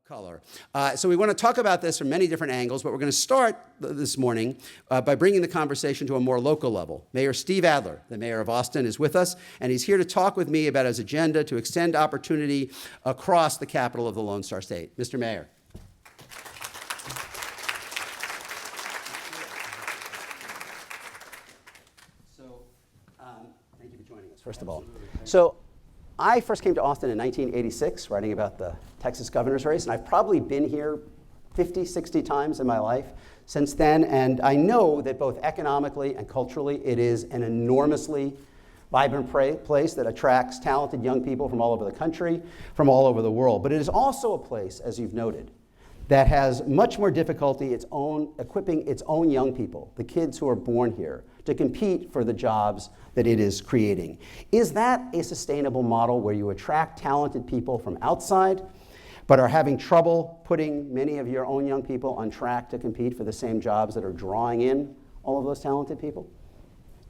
color. So we want to talk about this from many different angles, but we're going to start this morning by bringing the conversation to a more local level. Mayor Steve Adler, the mayor of Austin, is with us, and he's here to talk with me about his agenda to extend opportunity across the capital of the Lone Star State. Mr. Mayor. So, thank you for joining us, first of all. So, I first came to Austin in 1986, writing about the Texas governor's race, and I've probably been here 50, 60 times in my life since then, and I know that both economically and culturally, it is an enormously vibrant place that attracts talented young people from all over the country, from all over the world. But it is also a place, as you've noted, that has much more difficulty equipping its own young people, the kids who are born here, to compete for the jobs that it is creating. Is that a sustainable model where you attract talented people from outside, but are having trouble putting many of your own young people on track to compete for the same jobs that are drawing in all of those talented people?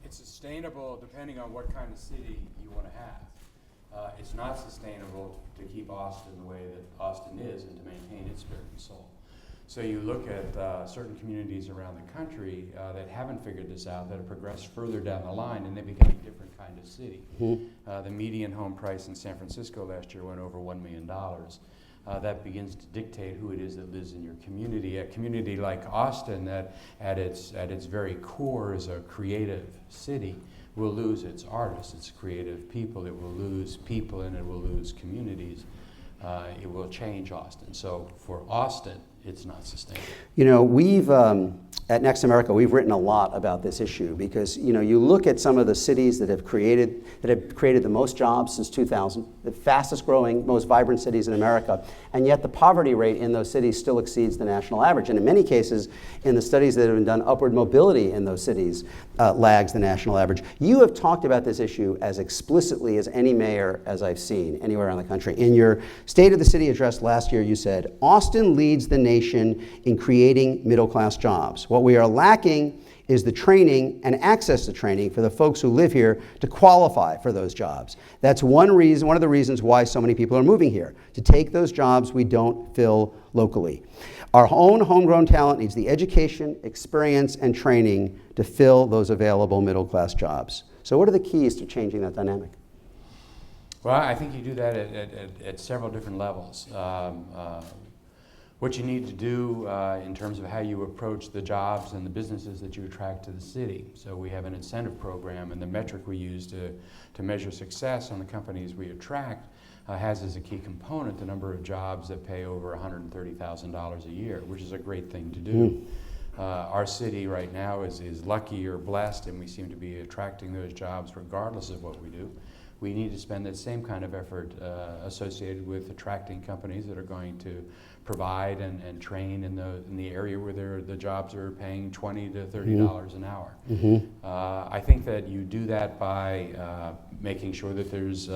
It's sustainable depending on what kind of city you want to have. It's not sustainable to keep Austin the way that Austin is and to maintain its spirit and soul. So you look at certain communities around the country that haven't figured this out, that have progressed further down the line, and they become a different kind of city. Mm-hmm. The median home price in San Francisco last year went over $1 million. That begins to dictate who it is that lives in your community. A community like Austin, that at its very core is a creative city, will lose its artists, its creative people. It will lose people, and it will lose communities. It will change Austin. So for Austin, it's not sustainable. You know, we've, at Next America, we've written a lot about this issue because, you know, you look at some of the cities that have created the most jobs since 2000, the fastest growing, most vibrant cities in America, and yet the poverty rate in those cities still exceeds the national average. And in many cases, in the studies that have been done, upward mobility in those cities lags the national average. You have talked about this issue as explicitly as any mayor as I've seen anywhere around the country. In your State of the City address last year, you said, Austin leads the nation in creating middle-class jobs. What we are lacking is the training and access to training for the folks who live here to qualify for those jobs. That's one of the reasons why so many people are moving here, to take those jobs we don't fill locally. Our own homegrown talent needs the education, experience, and training to fill those available middle-class jobs. So what are the keys to changing that dynamic? Well, I think you do that at several different levels. What you need to do in terms of how you approach the jobs and the businesses that you attract to the city. So we have an incentive program, and the metric we use to measure success on the companies we attract has as a key component the number of jobs that pay over $130,000 a year, which is a great thing to do. Our city right now is lucky or blessed, and we seem to be attracting those jobs regardless of what we do. We need to spend that same kind of effort associated with attracting companies that are going to provide and train in the area where the jobs are paying $20 to $30 an hour. Mm-hmm. I think that you do that by making sure that there's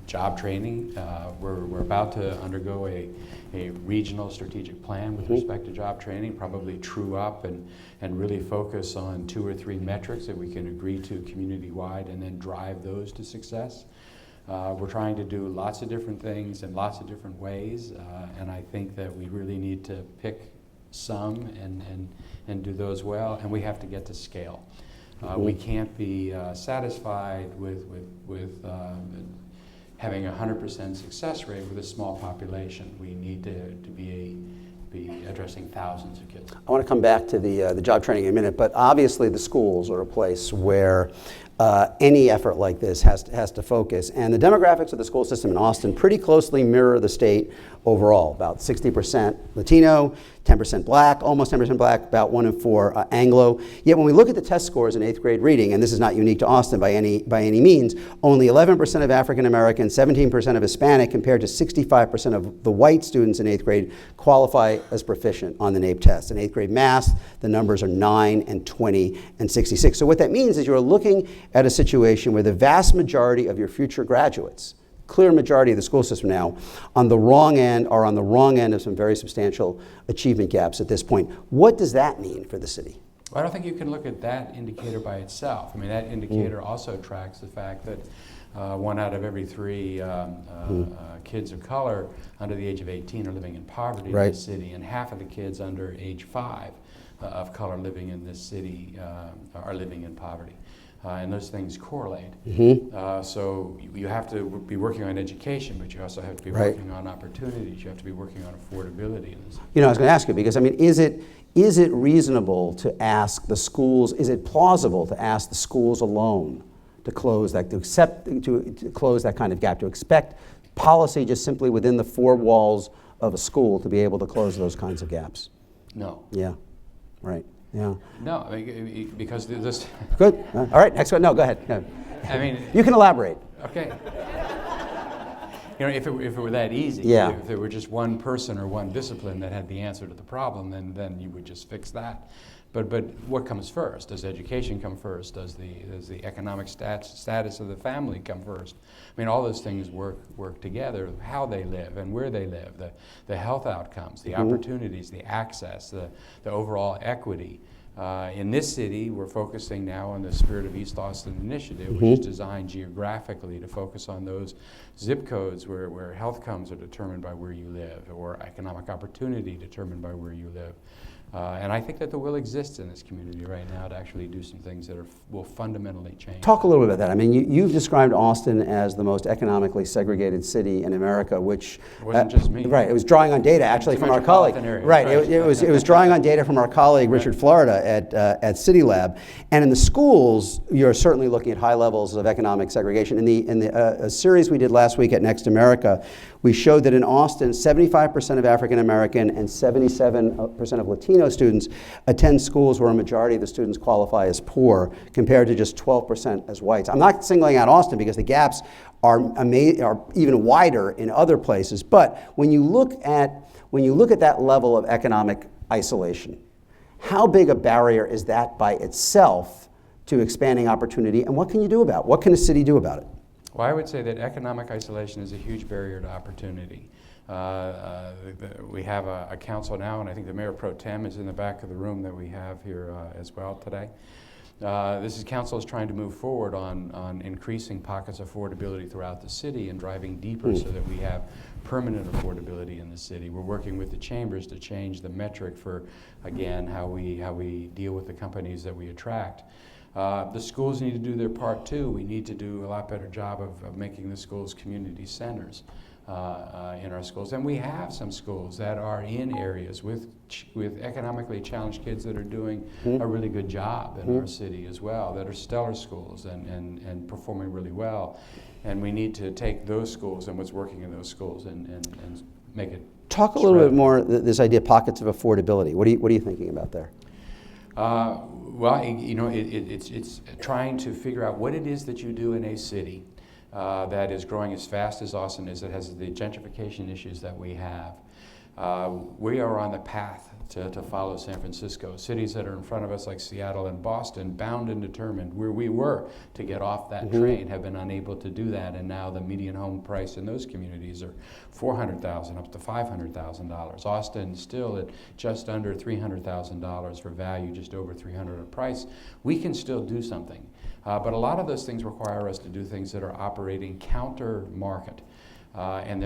job training. We're about to undergo a regional strategic plan with respect to job training, probably true up and really focus on 2 or 3 metrics that we can agree to community-wide and then drive those to success. We're trying to do lots of different things in lots of different ways, and I think that we really need to pick some and do those well, and we have to get to scale. We can't be satisfied with having a 100% success rate with a small population. We need to be addressing thousands of kids. I want to come back to the job training in a minute, but obviously the schools are a place where any effort like this has to focus. And the demographics of the school system in Austin pretty closely mirror the state overall. About 60% Latino, 10% Black, almost 10% Black, about 1 in 4 Anglo. Yet when we look at the test scores in 8th grade reading, and this is not unique to Austin by any means, only 11% of African American, 17% of Hispanic, compared to 65% of the white students in 8th grade qualify as proficient on the NAEP test. In 8th grade math, the numbers are 9 and 20 and 66. So what that means is you're looking at a situation where the vast majority of your future graduates, clear majority of the school system now, are on the wrong end of some very substantial achievement gaps at this point. What does that mean for the city? Well, I don't think you can look at that indicator by itself. I mean, that indicator also tracks the fact that 1 out of every 3 kids of color under the age of 18 are living in poverty in this city, and half of the kids under age 5 of color living in this city are living in poverty. And those things correlate. So you have to be working on education, but you also have to be working on opportunities. You have to be working on affordability in this. You know, I was going to ask you, because I mean, is it reasonable to ask the schools? Is it plausible to ask the schools alone to close that, to close that kind of gap, to expect policy just simply within the 4 walls of a school to be able to close those kinds of gaps? No. Yeah. Right. Yeah. No, I mean, because this. Good. All right. Next one. No, go ahead. No. I mean, you can elaborate. Okay. You know, if it were that easy, if there were just one person or one discipline that had the answer to the problem, then you would just fix that. But what comes first? Does education come first? Does the economic status of the family come first? I mean, all those things work together. How they live and where they live, the health outcomes, the opportunities, the access, the overall equity. In this city, we're focusing now on the Spirit of East Austin initiative, which is designed geographically to focus on those zip codes where health outcomes are determined by where you live, or economic opportunity determined by where you live. And I think that the will exists in this community right now to actually do some things that will fundamentally change. Talk a little bit about that. I mean, you've described Austin as the most economically segregated city in America, which it wasn't just me. Right. It was drawing on data actually from our colleague. Right. It was drawing on data from our colleague Richard Florida at City Lab. And in the schools, you're certainly looking at high levels of economic segregation. In a series we did last week at Next America, we showed that in Austin, 75% of African American and 77% of Latino students attend schools where a majority of the students qualify as poor, compared to just 12% as whites. I'm not singling out Austin because the gaps are even wider in other places. But when you look at that level of economic isolation, how big a barrier is that by itself to expanding opportunity, and what can you do about it? What can a city do about it? Well, I would say that economic isolation is a huge barrier to opportunity. We have a council now, and I think the Mayor Pro Tem is in the back of the room that we have here as well today. Council is trying to move forward on increasing pockets of affordability throughout the city and driving deeper so that we have permanent affordability in the city. We're working with the chambers to change the metric for, again, how we deal with the companies that we attract. The schools need to do their part too. We need to do a lot better job of making the schools community centers in our schools. And we have some schools that are in areas with economically challenged kids that are doing a really good job in our city as well, that are stellar schools and performing really well. And we need to take those schools and what's working in those schools and make it. Talk a little bit more, this idea of pockets of affordability. What are you thinking about there? Well, you know, it's trying to figure out what it is that you do in a city that is growing as fast as Austin is, that has the gentrification issues that we have. We are on the path to follow San Francisco. Cities that are in front of us, like Seattle and Boston, bound and determined where we were to get off that train, have been unable to do that, and now the median home price in those communities are $400,000 up to $500,000. Austin still at just under $300,000 for value, just over $300,000 a price. We can still do something, but a lot of those things require us to do things that are operating counter market, and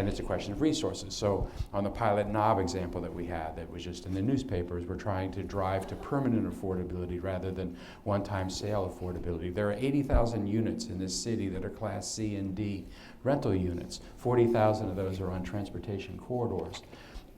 it's a question of resources. So on the Pilot Knob example that we had that was just in the newspapers, we're trying to drive to permanent affordability rather than one-time sale affordability. There are 80,000 units in this city that are Class C and D rental units. 40,000 of those are on transportation corridors.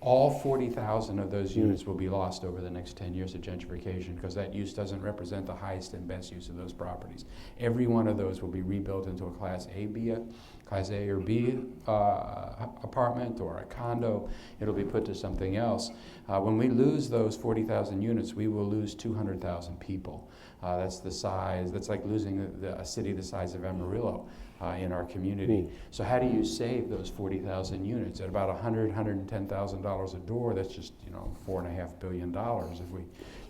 All 40,000 of those units will be lost over the next 10 years of gentrification because that use doesn't represent the highest and best use of those properties. Every one of those will be rebuilt into a Class A or B apartment or a condo. It'll be put to something else. When we lose those 40,000 units, we will lose 200,000 people. That's the size, that's like losing a city the size of Amarillo in our community. So how do you save those 40,000 units at about $110,000 a door? That's just, $4.5 billion. If we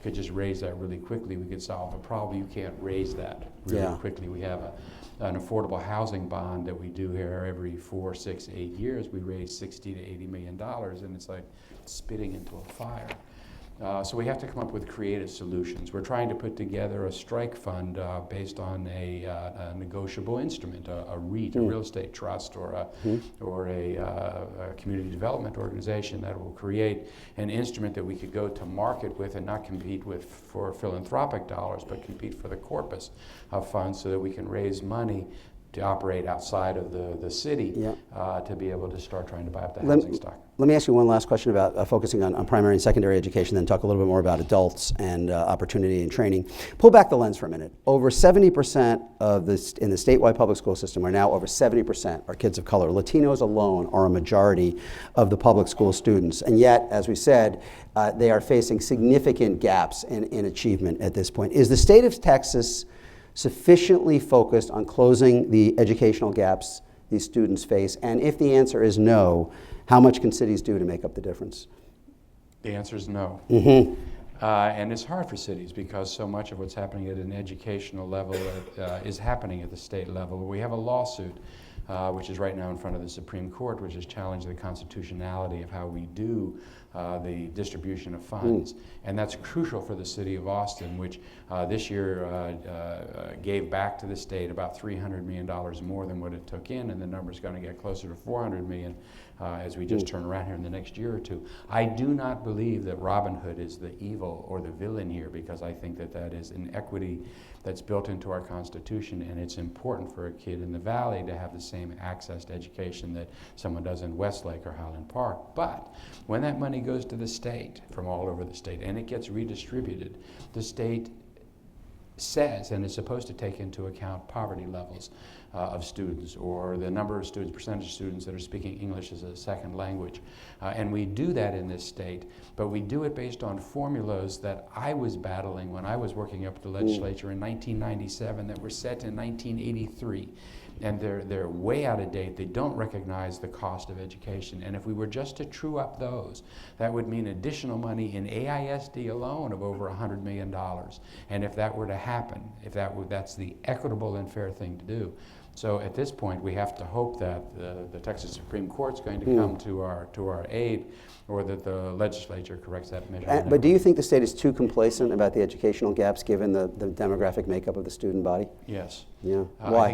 could just raise that really quickly, we could solve the problem. You can't raise that really quickly. We have an affordable housing bond that we do here every 4, 6, 8 years. We raise $60 to $80 million, and it's like spitting into a fire. So we have to come up with creative solutions. We're trying to put together a strike fund based on a negotiable instrument, a REIT, a real estate trust, or a community development organization that will create an instrument that we could go to market with and not compete with for philanthropic dollars, but compete for the corpus of funds so that we can raise money to operate outside of the city to be able to start trying to buy up the housing stock. Let me ask you one last question about focusing on primary and secondary education, then talk a little bit more about adults and opportunity and training. Pull back the lens for a minute. Over 70% of this in the statewide public school system are now over 70% are kids of color. Latinos alone are a majority of the public school students. And yet, as we said, they are facing significant gaps in achievement at this point. Is the state of Texas sufficiently focused on closing the educational gaps these students face? And if the answer is no, how much can cities do to make up the difference? The answer is no. And it's hard for cities because so much of what's happening at an educational level is happening at the state level. We have a lawsuit which is right now in front of the Supreme Court, which is challenging the constitutionality of how we do the distribution of funds. And that's crucial for the city of Austin, which this year gave back to the state about $300 million more than what it took in, and the number's going to get closer to $400 million as we just turn around here in the next year or two. I do not believe that Robin Hood is the evil or the villain here, because I think that that is an equity that's built into our Constitution, and it's important for a kid in the Valley to have the same access to education that someone does in Westlake or Highland Park. But when that money goes to the state from all over the state and it gets redistributed, the state says and is supposed to take into account poverty levels of students, or the number of students, percentage of students that are speaking English as a second language. And we do that in this state, but we do it based on formulas that I was battling when I was working up at the legislature in 1997 that were set in 1983. And they're way out of date. They don't recognize the cost of education. And if we were just to true up those, that would mean additional money in AISD alone of over $100 million. And if that were to happen, that's the equitable and fair thing to do. So at this point, we have to hope that the Texas Supreme Court's going to come to our aid, or that the legislature corrects that measure. But do you think the state is too complacent about the educational gaps given the demographic makeup of the student body? Yes. Yeah. Why?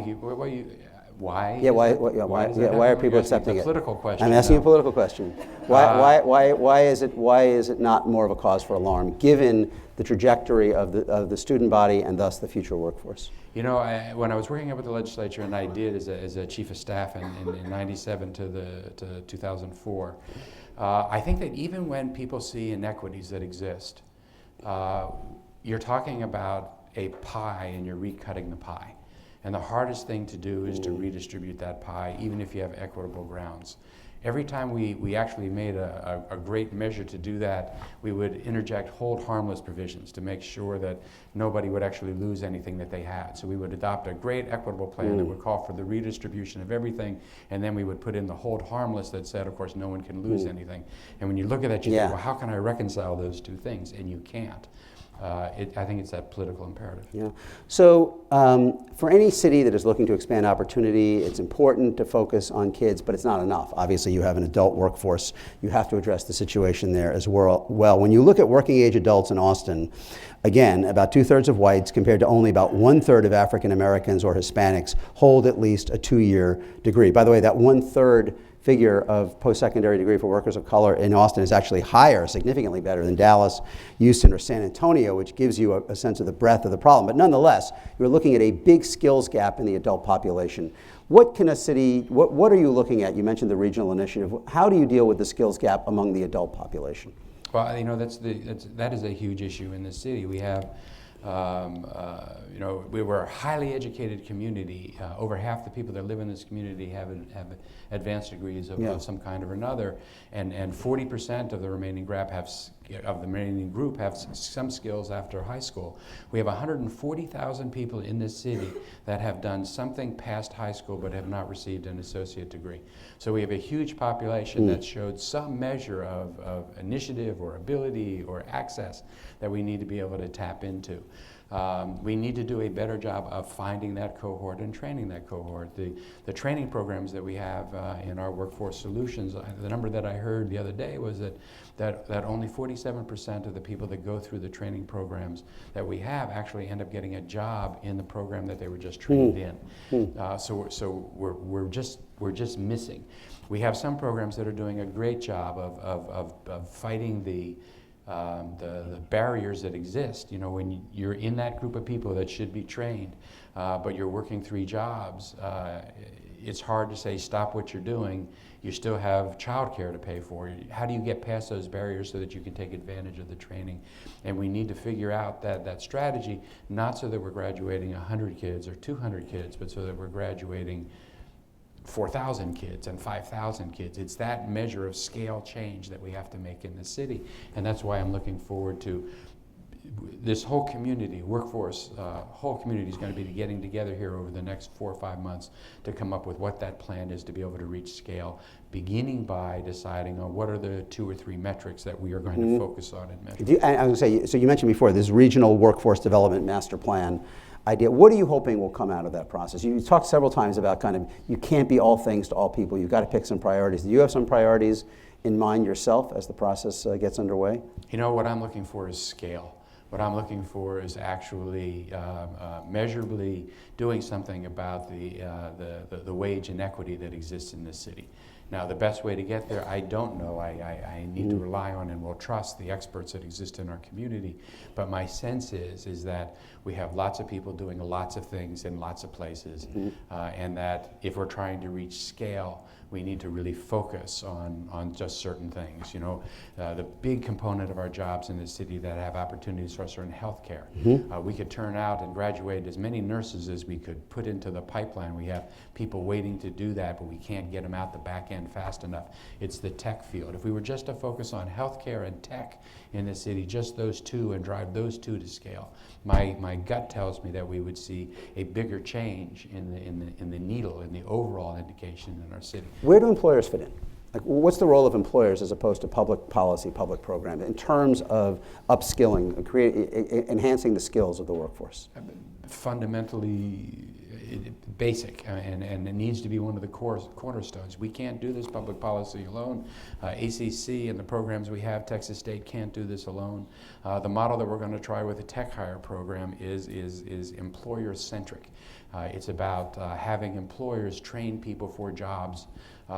Why? Yeah. Why are people accepting it? Political question. I'm asking a political question. Why is it not more of a cause for alarm, given the trajectory of the student body and thus the future workforce? You know, when I was working up at the legislature, and I did as a chief of staff in '97 to 2004, I think that even when people see inequities that exist, you're talking about a pie and you're recutting the pie. And the hardest thing to do is to redistribute that pie, even if you have equitable grounds. Every time we actually made a great measure to do that, we would interject hold harmless provisions to make sure that nobody would actually lose anything that they had. So we would adopt a great equitable plan that would call for the redistribution of everything, and then we would put in the hold harmless that said, of course, no one can lose anything. And when you look at that, you think, well, how can I reconcile those two things? And you can't. I think it's that political imperative. Yeah. So for any city that is looking to expand opportunity, it's important to focus on kids, but it's not enough. Obviously, you have an adult workforce. You have to address the situation there as well. When you look at working age adults in Austin, again, about 2/3 of whites compared to only about 1/3 of African Americans or Hispanics hold at least a 2-year degree. By the way, that 1/3 figure of post-secondary degree for workers of color in Austin is actually higher, significantly better than Dallas, Houston, or San Antonio, which gives you a sense of the breadth of the problem. But nonetheless, you're looking at a big skills gap in the adult population. What can a city, what are you looking at? You mentioned the regional initiative. How do you deal with the skills gap among the adult population? Well, you know, that is a huge issue in the city. We have you know, we were a highly educated community. Over half the people that live in this community have advanced degrees of some kind or another, and 40% of the remaining group have some skills after high school. We have 140,000 people in this city that have done something past high school but have not received an associate degree. So we have a huge population that showed some measure of initiative or ability or access that we need to be able to tap into. We need to do a better job of finding that cohort and training that cohort. The training programs that we have in our workforce solutions, the number that I heard the other day was that only 47% of the people that go through the training programs that we have actually end up getting a job in the program that they were just trained in. So we're just missing. We have some programs that are doing a great job of fighting the barriers that exist. You know, when you're in that group of people that should be trained, but you're working 3 jobs, it's hard to say stop what you're doing. You still have childcare to pay for. How do you get past those barriers so that you can take advantage of the training? And we need to figure out that strategy, not so that we're graduating 100 kids or 200 kids, but so that we're graduating 4,000 kids and 5,000 kids. It's that measure of scale change that we have to make in the city. And that's why I'm looking forward to this whole community, workforce, whole community is going to be getting together here over the next 4 or 5 months to come up with what that plan is to be able to reach scale, beginning by deciding on what are the 2 or 3 metrics that we are going to focus on and measure. I was going to say, so you mentioned before this regional workforce development master plan idea. What are you hoping will come out of that process? You talked several times about kind of, you can't be all things to all people. You've got to pick some priorities. Do you have some priorities in mind yourself as the process gets underway? You know, what I'm looking for is scale. What I'm looking for is actually measurably doing something about the wage inequity that exists in this city. Now, the best way to get there, I don't know. I need to rely on and will trust the experts that exist in our community. But my sense is that we have lots of people doing lots of things in lots of places, and that if we're trying to reach scale, we need to really focus on just certain things. You know, the big component of our jobs in the city that have opportunities for us are in healthcare. We could turn out and graduate as many nurses as we could put into the pipeline. We have people waiting to do that, but we can't get them out the back end fast enough. It's the tech field. If we were just to focus on healthcare and tech in the city, just those 2, and drive those 2 to scale, my gut tells me that we would see a bigger change in the needle, in the overall indication in our city. Where do employers fit in? Like, what's the role of employers as opposed to public policy, public programs, in terms of upskilling, enhancing the skills of the workforce? Fundamentally basic, and it needs to be one of the cornerstones. We can't do this public policy alone. ACC and the programs we have, Texas State can't do this alone. The model that we're going to try with the Tech Hire program is employer-centric. It's about having employers train people for jobs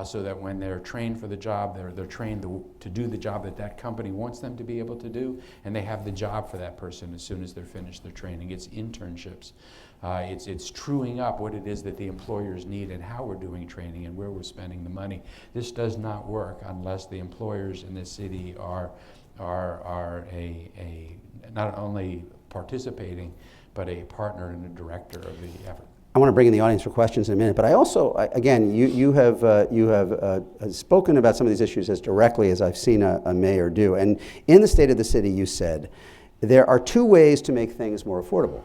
so that when they're trained for the job, they're trained to do the job that company wants them to be able to do, and they have the job for that person as soon as they're finished their training. It's internships. It's truing up what it is that the employers need and how we're doing training and where we're spending the money. This does not work unless the employers in this city are not only participating, but a partner and a director of the effort. I want to bring in the audience for questions in a minute, but I also, again, you have spoken about some of these issues as directly as I've seen a mayor do. And in the State of the City, you said, there are 2 ways to make things more affordable.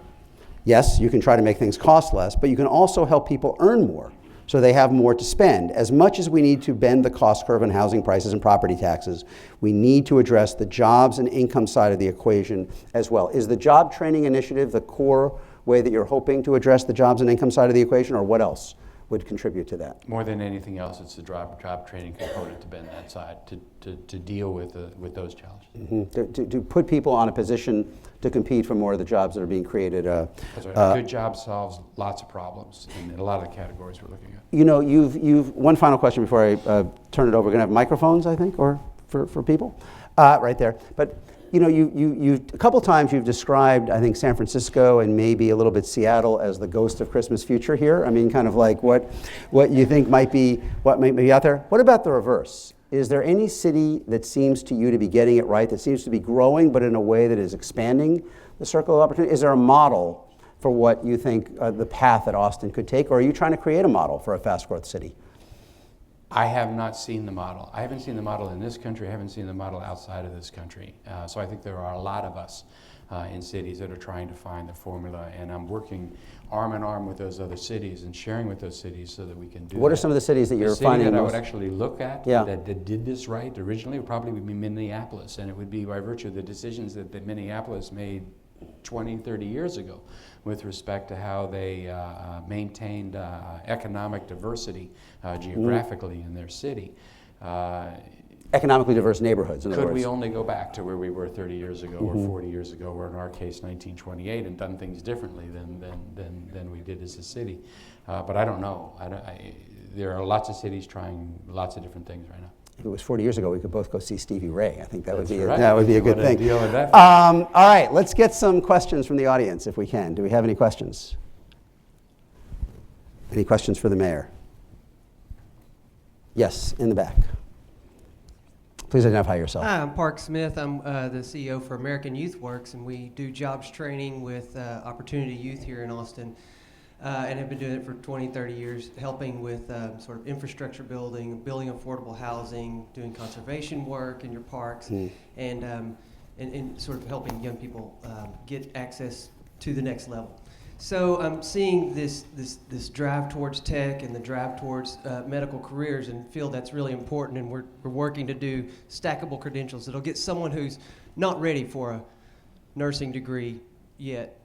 Yes, you can try to make things cost less, but you can also help people earn more so they have more to spend. As much as we need to bend the cost curve on housing prices and property taxes, we need to address the jobs and income side of the equation as well. Is the job training initiative the core way that you're hoping to address the jobs and income side of the equation, or what else would contribute to that? More than anything else, it's the job training component to bend that side, to deal with those challenges. To put people on a position to compete for more of the jobs that are being created. That's right. A good job solves lots of problems in a lot of the categories we're looking at. You know, you've one final question before I turn it over. We're going to have microphones, I think, or for people, right there. But you know, you a couple times you've described, I think, San Francisco and maybe a little bit Seattle as the ghost of Christmas future here. I mean, kind of like what you think might be out there. What about the reverse? Is there any city that seems to you to be getting it right, that seems to be growing, but in a way that is expanding the circle of opportunity? Is there a model for what you think the path that Austin could take, or are you trying to create a model for a fast growth city? I have not seen the model. I haven't seen the model in this country. I haven't seen the model outside of this country. So I think there are a lot of us in cities that are trying to find the formula, and I'm working arm in arm with those other cities and sharing with those cities so that we can do What that. are some of the cities that you're city finding that I most? would actually look at that did this right originally would probably be Minneapolis, and it would be by virtue of the decisions that Minneapolis made 20, 30 years ago with respect to how they maintained economic diversity geographically in their city. Economically diverse neighborhoods, in other Could words. we only go back to where we were 30 years ago or 40 years ago, or in our case 1928, and done things differently than we did as a city? But I don't know. There are lots of cities trying lots of different things right now. If it was 40 years ago, we could both go see Stevie Ray. I think that would be right. that would be a good thing. Deal with that. All right, let's get some questions from the audience if we can. Do we have any questions? Any questions for the mayor? Yes, in the back. Please identify yourself. Hi, I'm Park Smith. I'm the CEO for American Youth Works, and we do jobs training with Opportunity Youth here in Austin, and have been doing it for 20, 30 years, helping with sort of infrastructure building affordable housing, doing conservation work in your parks, and sort of helping young people get access to the next level. So I'm seeing this drive towards tech and the drive towards medical careers, and feel that's really important, and we're working to do stackable credentials that'll get someone who's not ready for a nursing degree yet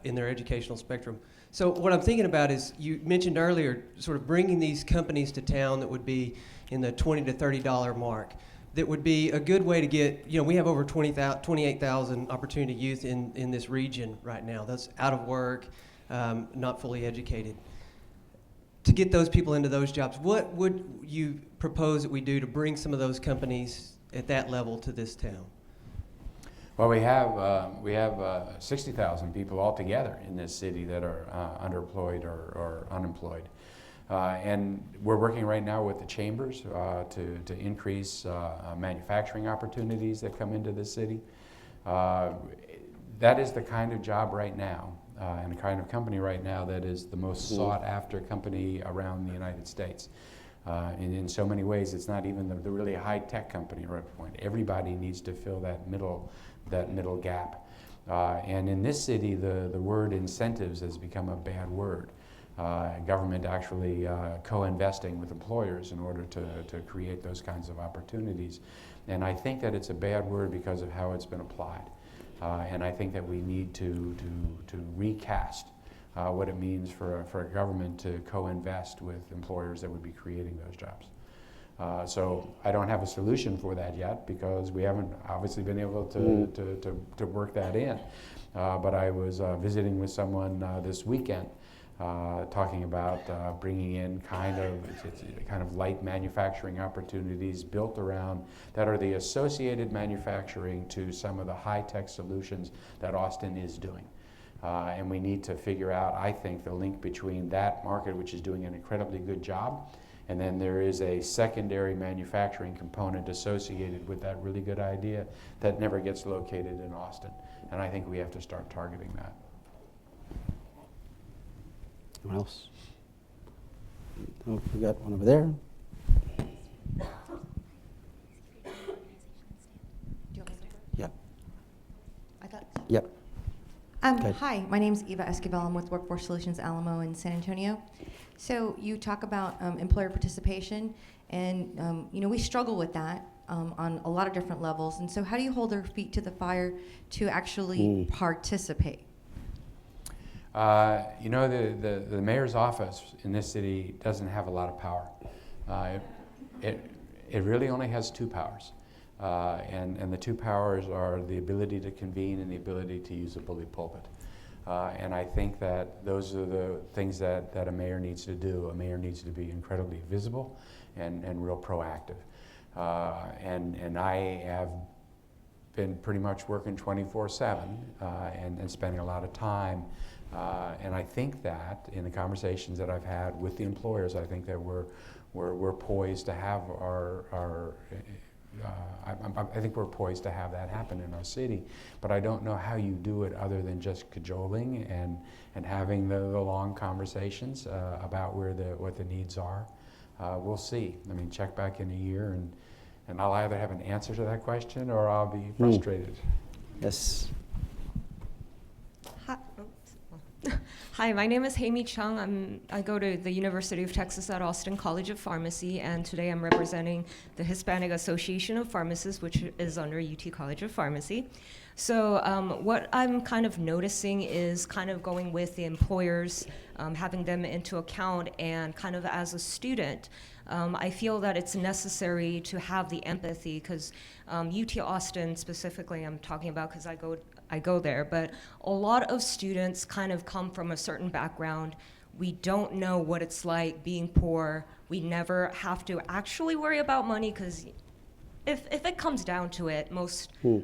in their educational spectrum. So what I'm thinking about is, you mentioned earlier sort of bringing these companies to town that would be in the $20 to $30 mark. That would be a good way to get, we have over 28,000 opportunity youth in this region right now. That's out of work, not fully educated. To get those people into those jobs, what would you propose that we do to bring some of those companies at that level to this town? Well, we have 60,000 people altogether in this city that are underemployed or unemployed. And we're working right now with the chambers to increase manufacturing opportunities that come into the city. That is the kind of job right now and the kind of company right now that is the most sought after company around the United States. In so many ways, it's not even the really high-tech company right point. Everybody needs to fill that middle gap. And in this city, the word incentives has become a bad word. Government actually co-investing with employers in order to create those kinds of opportunities. And I think that it's a bad word because of how it's been applied. And I think that we need to recast what it means for a government to co-invest with employers that would be creating those jobs. So I don't have a solution for that yet, because we haven't obviously been able to work that in. But I was visiting with someone this weekend talking about bringing in kind of light manufacturing opportunities built around that are the associated manufacturing to some of the high-tech solutions that Austin is doing. And we need to figure out, I think, the link between that market, which is doing an incredibly good job, and then there is a secondary manufacturing component associated with that really good idea that never gets located in Austin. And I think we have to start targeting that. Anyone else? Oh, we got one over there. Yeah. I thought. Yep. Okay. Hi, my name is Eva Esquivel. I'm with Workforce Solutions Alamo in San Antonio. So you talk about employer participation, and we struggle with that on a lot of different levels. And so how do you hold our feet to the fire to actually participate? The mayor's office in this city doesn't have a lot of power. It really only has two powers. And the two powers are the ability to convene and the ability to use a bully pulpit. And I think that those are the things that a mayor needs to do. A mayor needs to be incredibly visible and real proactive. And I have been pretty much working 24/7 and spending a lot of time. And I think that in the conversations that I've had with the employers, I think that we're poised to have I think we're poised to have that happen in our city, but I don't know how you do it other than just cajoling and having the long conversations about what the needs are. We'll see. I mean, check back in a year, and I'll either have an answer to that question or I'll be frustrated. Yes. Hi, my name is Haimi Chung. I go to the University of Texas at Austin College of Pharmacy, and today I'm representing the Hispanic Association of Pharmacists, which is under UT College of Pharmacy. So what I'm kind of noticing is kind of going with the employers, having them into account, and kind of as a student, I feel that it's necessary to have the empathy, because UT Austin specifically I'm talking about because I go there, but a lot of students kind of come from a certain background. We don't know what it's like being poor. We never have to actually worry about money, because if it comes down to it,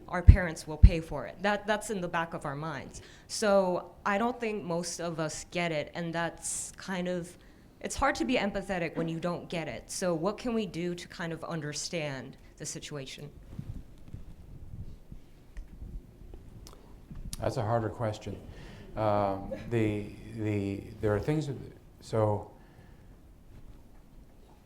our parents will pay for it. That's in the back of our minds. So I don't think most of us get it, and that's kind of, it's hard to be empathetic when you don't get it. So what can we do to kind of understand the situation? That's a harder question. There are things, so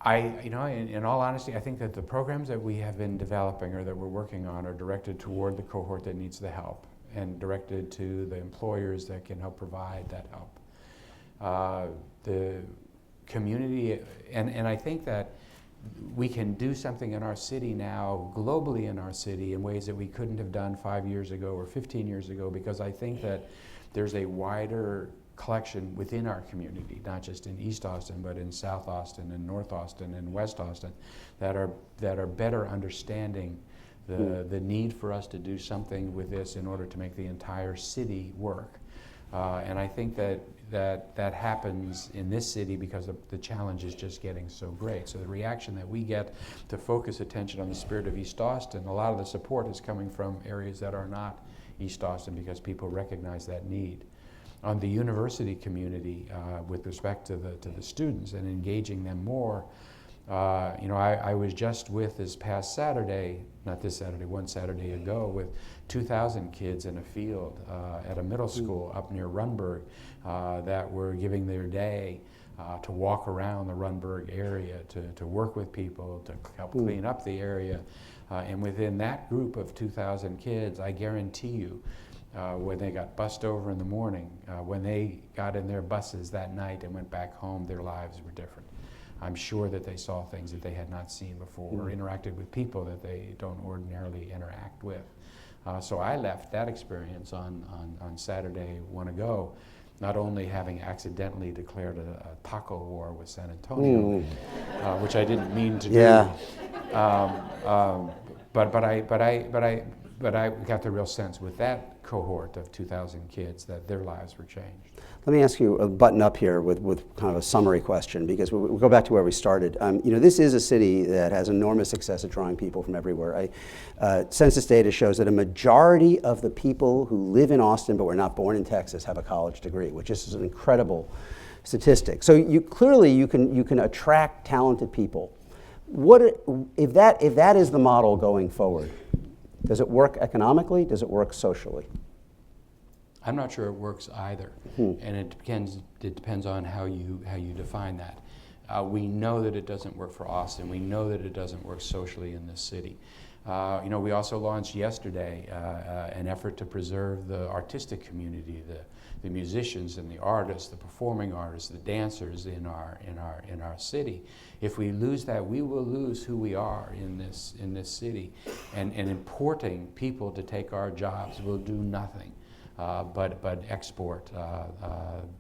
in all honesty, I think that the programs that we have been developing or that we're working on are directed toward the cohort that needs the help, and directed to the employers that can help provide that help. The community, and I think that we can do something in our city now, globally in our city, in ways that we couldn't have done 5 years ago or 15 years ago, because I think that there's a wider collection within our community, not just in East Austin, but in South Austin and North Austin and West Austin, that are better understanding the need for us to do something with this in order to make the entire city work. And I think that happens in this city because the challenge is just getting so great. So the reaction that we get to focus attention on the spirit of East Austin, a lot of the support is coming from areas that are not East Austin, because people recognize that need. On the university community, with respect to the students and engaging them more, I was just with this past Saturday, not this Saturday, one Saturday ago, with 2,000 kids in a field at a middle school up near Runberg that were giving their day to walk around the Runberg area, to work with people, to help clean up the area. And within that group of 2,000 kids, I guarantee you, when they got bussed over in the morning, when they got in their buses that night and went back home, their lives were different. I'm sure that they saw things that they had not seen before, or interacted with people that they don't ordinarily interact with. So I left that experience on Saturday one ago, not only having accidentally declared a taco war with San Antonio, which I didn't mean to do, but I got the real sense with that cohort of 2,000 kids that their lives were changed. Let me ask you a button up here with kind of a summary question, because we'll go back to where we started. This is a city that has enormous success at drawing people from everywhere. Census data shows that a majority of the people who live in Austin but were not born in Texas have a college degree, which is an incredible statistic. So you can attract talented people. If that is the model going forward? Does it work economically? Does it work socially? I'm not sure it works either, and it depends on how you define that. We know that it doesn't work for Austin. We know that it doesn't work socially in this city. We also launched yesterday an effort to preserve the artistic community, the musicians and the artists, the performing artists, the dancers in our city. If we lose that, we will lose who we are in this city, and importing people to take our jobs will do nothing but export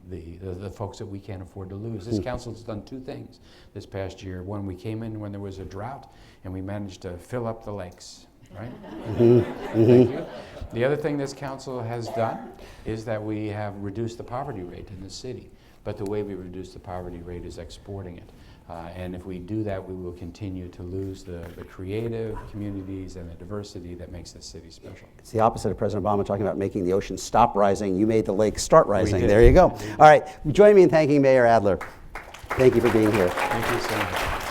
the folks that we can't afford to lose. This council has done two things this past year. One, we came in when there was a drought, and we managed to fill up the lakes, right? Thank you. The other thing this council has done is that we have reduced the poverty rate in the city. But the way we reduce the poverty rate is exporting it. And if we do that, we will continue to lose the creative communities and the diversity that makes this city special. It's the opposite of President Obama talking about making the ocean stop rising. You made the lake start rising. We did. There you go. All right. Join me in thanking Mayor Adler. Thank you for being here. Thank you so much.